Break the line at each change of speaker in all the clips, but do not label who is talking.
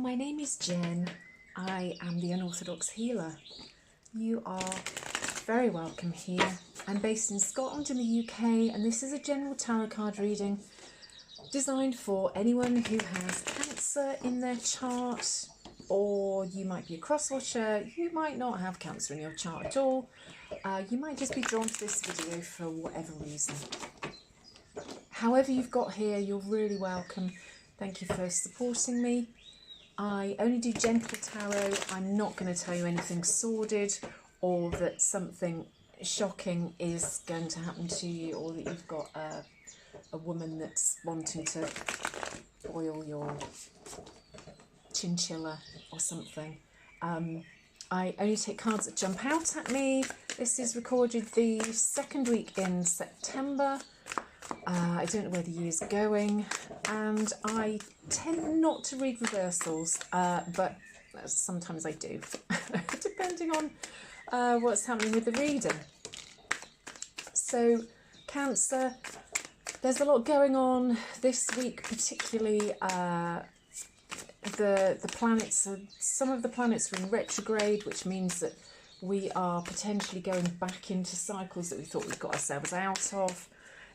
my name is Jen. I am the Unorthodox Healer. You are very welcome here. I'm based in Scotland in the UK, and this is a general tarot card reading designed for anyone who has Cancer in their chart, or you might be a cross-watcher, you might not have Cancer in your chart at all. You might just be drawn to this video for whatever reason. However you've got here, you're really welcome. Thank you for supporting me. I only do gentle tarot. I'm not going to tell you anything sordid or that something shocking is going to happen to you, or that you've got a woman that's wanting to boil your chinchilla or something. I only take cards that jump out at me. This is recorded the second week in September. I don't know where the year's going, and I tend not to read reversals, but sometimes I do, depending on what's happening with the reading. So, Cancer, there's a lot going on this week, particularly the planets. Some of the planets are in retrograde, which means that we are potentially going back into cycles that we thought we'd got ourselves out of.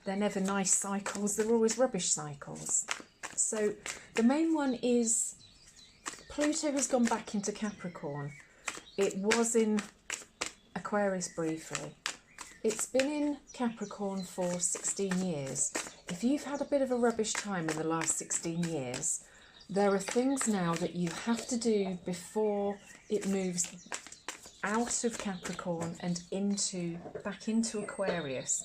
They're never nice cycles, they're always rubbish cycles. So the main one is Pluto has gone back into Capricorn. It was in Aquarius briefly. It's been in Capricorn for 16 years. If you've had a bit of a rubbish time in the last 16 years, there are things now that you have to do before it moves out of Capricorn and back into Aquarius.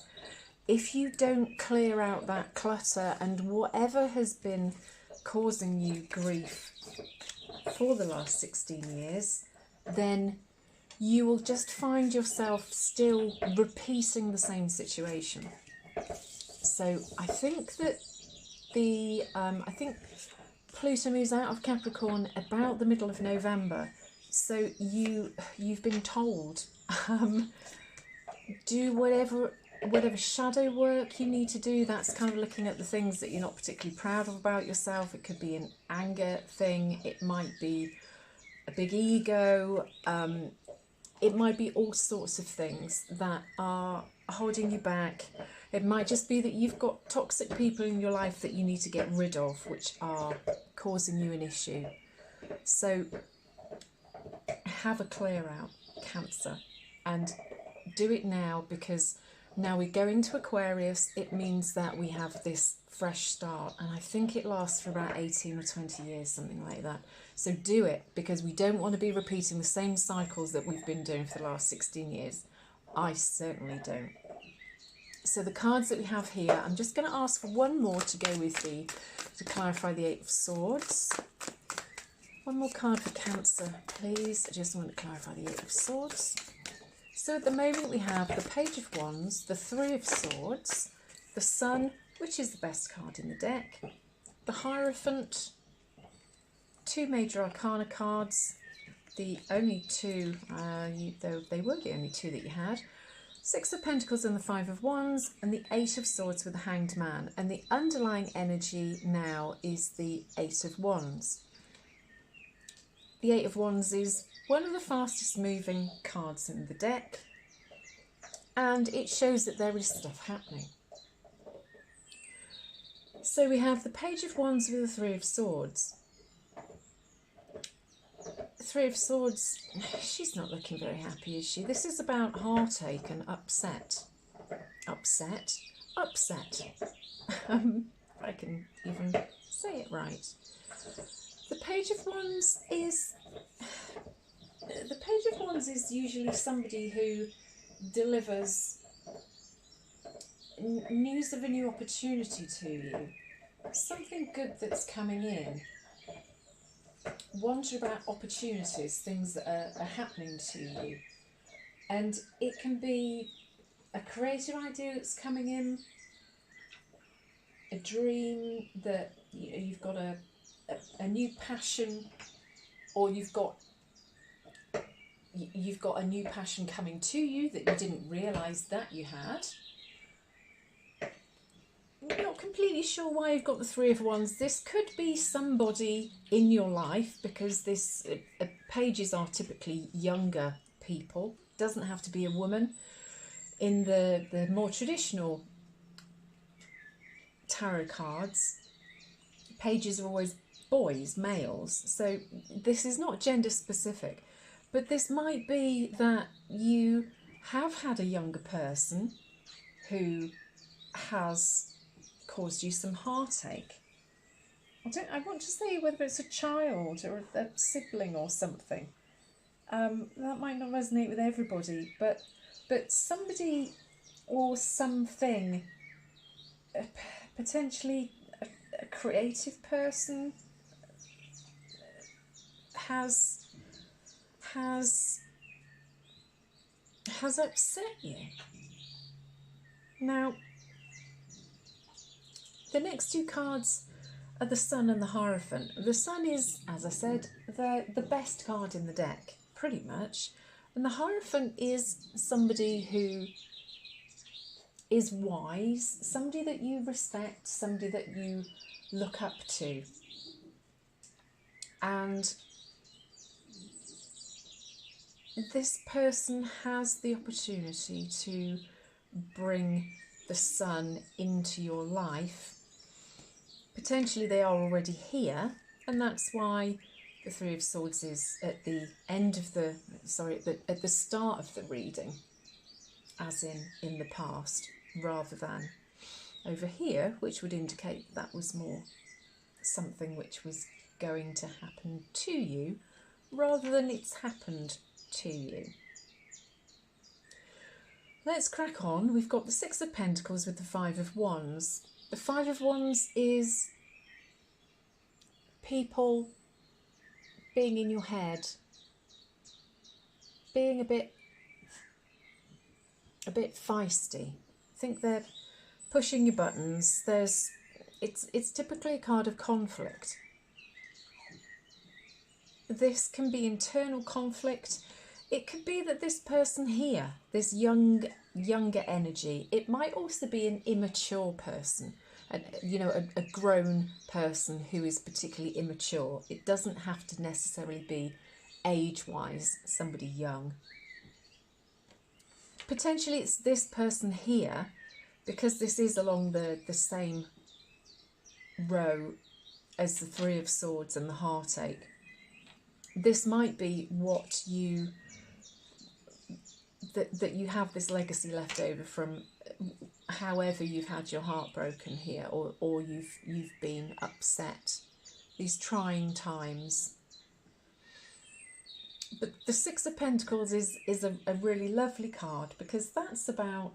If you don't clear out that clutter and whatever has been causing you grief for the last 16 years, then you will just find yourself still repeating the same situation. So I think that I think Pluto moves out of Capricorn about the middle of November. So you've been told, do whatever shadow work you need to do. That's kind of looking at the things that you're not particularly proud of about yourself. It could be an anger thing, it might be a big ego, it might be all sorts of things that are holding you back. It might just be that you've got toxic people in your life that you need to get rid of, which are causing you an issue. So have a clear out, Cancer, and do it now, because now we go into Aquarius. It means that we have this fresh start, and I think it lasts for about 18 or 20 years, something like that. So do it, because we don't want to be repeating the same cycles that we've been doing for the last 16 years. I certainly don't. So the cards that we have here, I'm just going to ask for one more to go with to clarify the Eight of Swords. One more card for Cancer, please. I just want to clarify the Eight of Swords. So at the moment we have the Page of Wands, the Three of Swords, the Sun, which is the best card in the deck, the Hierophant, two Major Arcana cards, the only two, though they were the only two that you had, Six of Pentacles and the Five of Wands, and the Eight of Swords with the Hanged Man. And the underlying energy now is the Eight of Wands. The Eight of Wands is one of the fastest moving cards in the deck, and it shows that there is stuff happening. So we have the Page of Wands with the Three of Swords. Three of Swords, she's not looking very happy, is she? This is about heartache and upset. Upset? If I can even say it right. The Page of Wands is... The Page of Wands is usually somebody who delivers news of a new opportunity to you, something good that's coming in. Wonder about opportunities, things that are happening to you. And it can be a creative idea that's coming in, a dream that you've got a new passion, or you've got a new passion coming to you that you didn't realise that you had. Not completely sure why you've got the Three of Wands. This could be somebody in your life, because this pages are typically younger people. Doesn't have to be a woman. In the more traditional tarot cards, pages are always boys, males. So this is not gender specific, but this might be that you have had a younger person who has caused you some heartache. I want to say whether it's a child or a sibling or something. That might not resonate with everybody, but somebody or something, potentially a creative person, has upset you. Now, the next two cards are the Sun and the Hierophant. The Sun is, as I said, the best card in the deck, pretty much. And the Hierophant is somebody who is wise, somebody that you respect, somebody that you look up to. And this person has the opportunity to bring the Sun into your life. Potentially they are already here, and that's why the Three of Swords is at the end of the, at the start of the reading, as in the past, rather than over here, which would indicate that was more something which was going to happen to you, rather than it's happened to you. Let's crack on. We've got the Six of Pentacles with the Five of Wands. The Five of Wands is people being in your head, being a bit feisty. I think they're pushing your buttons. It's typically a card of conflict. This can be internal conflict. It could be that this person here, this younger energy, it might also be an immature person, a grown person who is particularly immature. It doesn't have to necessarily be age-wise somebody young. Potentially it's this person here, because this is along the same row as the Three of Swords and the heartache. This might be what you, that you have this legacy left over from however you've had your heart broken here, or you've been upset, these trying times. But the Six of Pentacles is a really lovely card, because that's about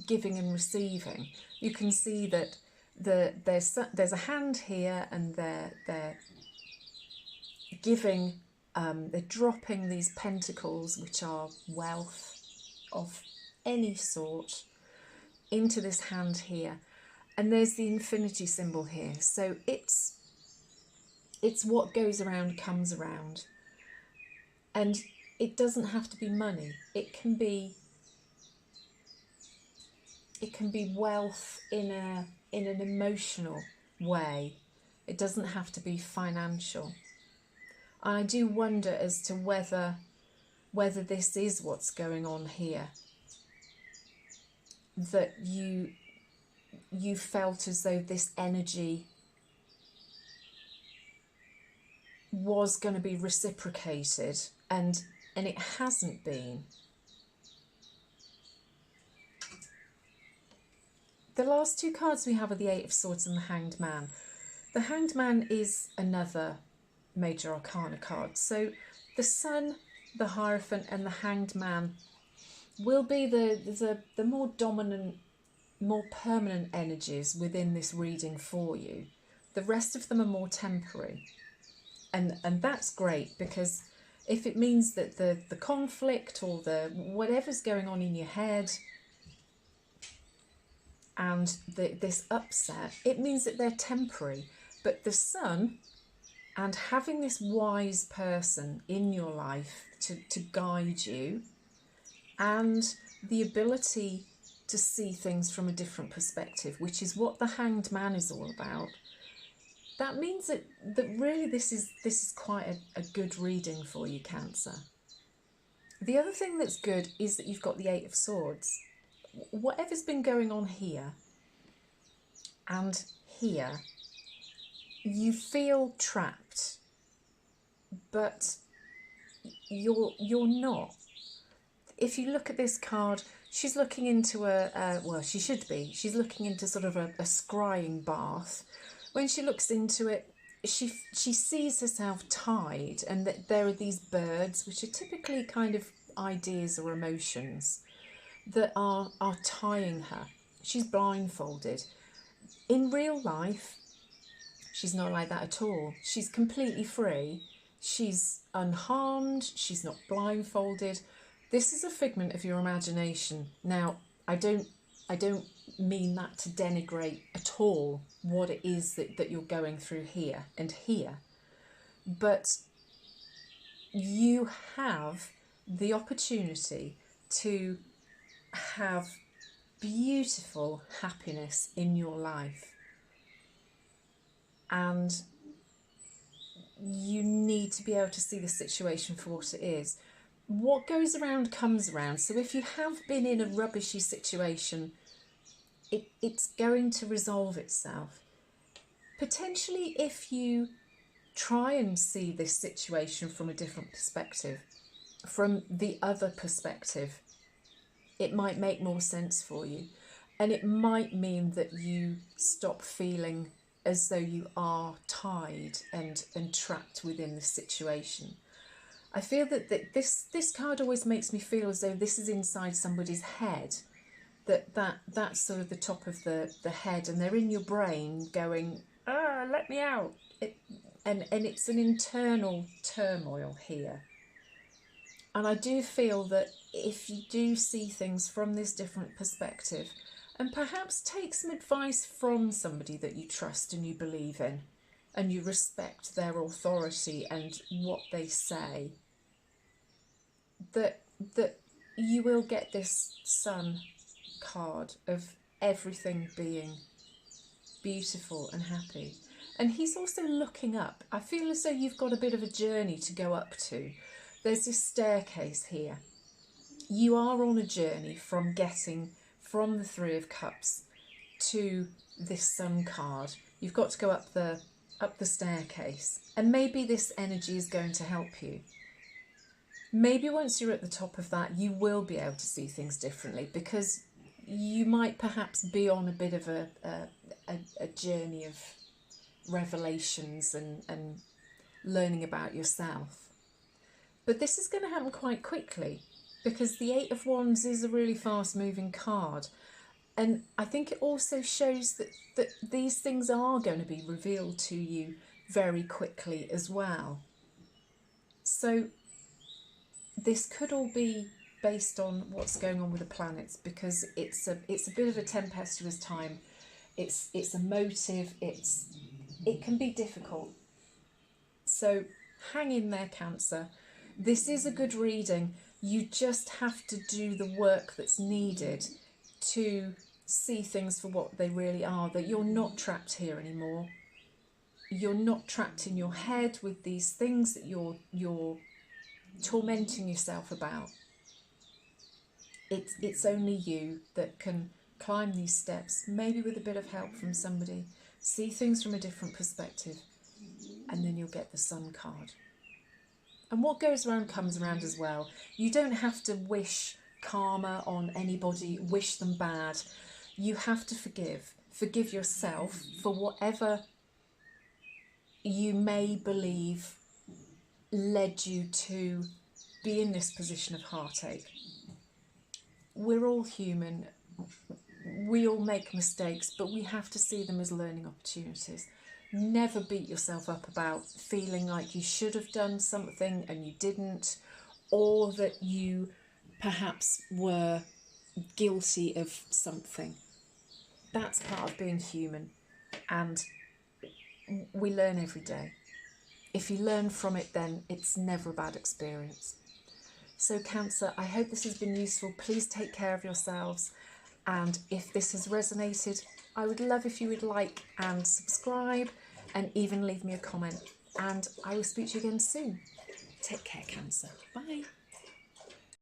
giving and receiving. You can see that there's a hand here, and they're giving, they're dropping these pentacles, which are wealth of any sort, into this hand here. And there's the infinity symbol here. So it's what goes around comes around. And it doesn't have to be money. It can be wealth in an emotional way. It doesn't have to be financial. And I do wonder as to whether this is what's going on here. That you felt as though this energy was going to be reciprocated, and it hasn't been. The last two cards we have are the Eight of Swords and the Hanged Man. The Hanged Man is another major arcana card. So the Sun, the Hierophant and the Hanged Man will be the more dominant, more permanent energies within this reading for you. The rest of them are more temporary. And that's great, because if it means that the conflict or the whatever's going on in your head and this upset, it means that they're temporary. But the Sun, and having this wise person in your life to guide you, and the ability to see things from a different perspective, which is what the Hanged Man is all about, that means that really this is quite a good reading for you, Cancer. The other thing that's good is that you've got the Eight of Swords. Whatever's been going on here and here, you feel trapped, but you're not. If you look at this card, she's looking into well, she should be. She's looking into sort of a scrying bath. When she looks into it, she sees herself tied, and that there are these birds, which are typically kind of ideas or emotions, that are tying her. She's blindfolded. In real life, she's not like that at all. She's completely free. She's unharmed. She's not blindfolded. This is a figment of your imagination. Now, I don't mean that to denigrate at all what it is that you're going through here and here, but you have the opportunity to have beautiful happiness in your life, and you need to be able to see the situation for what it is. What goes around comes around. So if you have been in a rubbishy situation, it's going to resolve itself. Potentially, if you try and see this situation from a different perspective, from the other perspective, it might make more sense for you. And it might mean that you stop feeling as though you are tied and trapped within the situation. I feel that this card always makes me feel as though this is inside somebody's head, that's sort of the top of the head, and they're in your brain going, let me out. And it's an internal turmoil here. And I do feel that if you do see things from this different perspective, and perhaps take some advice from somebody that you trust and you believe in, and you respect their authority and what they say, that you will get this Sun card of everything being beautiful and happy. And he's also looking up. I feel as though you've got a bit of a journey to go up to. There's this staircase here. You are on a journey from getting from the Three of Cups to this Sun card. You've got to go up the staircase, and maybe this energy is going to help you. Maybe once you're at the top of that, you will be able to see things differently, because you might perhaps be on a bit of a journey of revelations and learning about yourself. But this is going to happen quite quickly, because the Eight of Wands is a really fast moving card. And I think it also shows that these things are going to be revealed to you very quickly as well. So this could all be based on what's going on with the planets, because it's a bit of a tempestuous time. It's emotive. It can be difficult. So hang in there, Cancer. This is a good reading. You just have to do the work that's needed to see things for what they really are, that you're not trapped here anymore. You're not trapped in your head with these things that you're tormenting yourself about. It's only you that can climb these steps, maybe with a bit of help from somebody, see things from a different perspective, and then you'll get the Sun card. And what goes around comes around as well. You don't have to wish karma on anybody, wish them bad. You have to forgive. Forgive yourself for whatever you may believe led you to be in this position of heartache. We're all human. We all make mistakes, but we have to see them as learning opportunities. Never beat yourself up about feeling like you should have done something and you didn't, or that you perhaps were guilty of something. That's part of being human, and we learn every day. If you learn from it, then it's never a bad experience. So Cancer, I hope this has been useful. Please take care of yourselves, And if this has resonated, I would love if you would like and subscribe and even leave me a comment. And I will speak to you again soon. Take care, Cancer. Bye.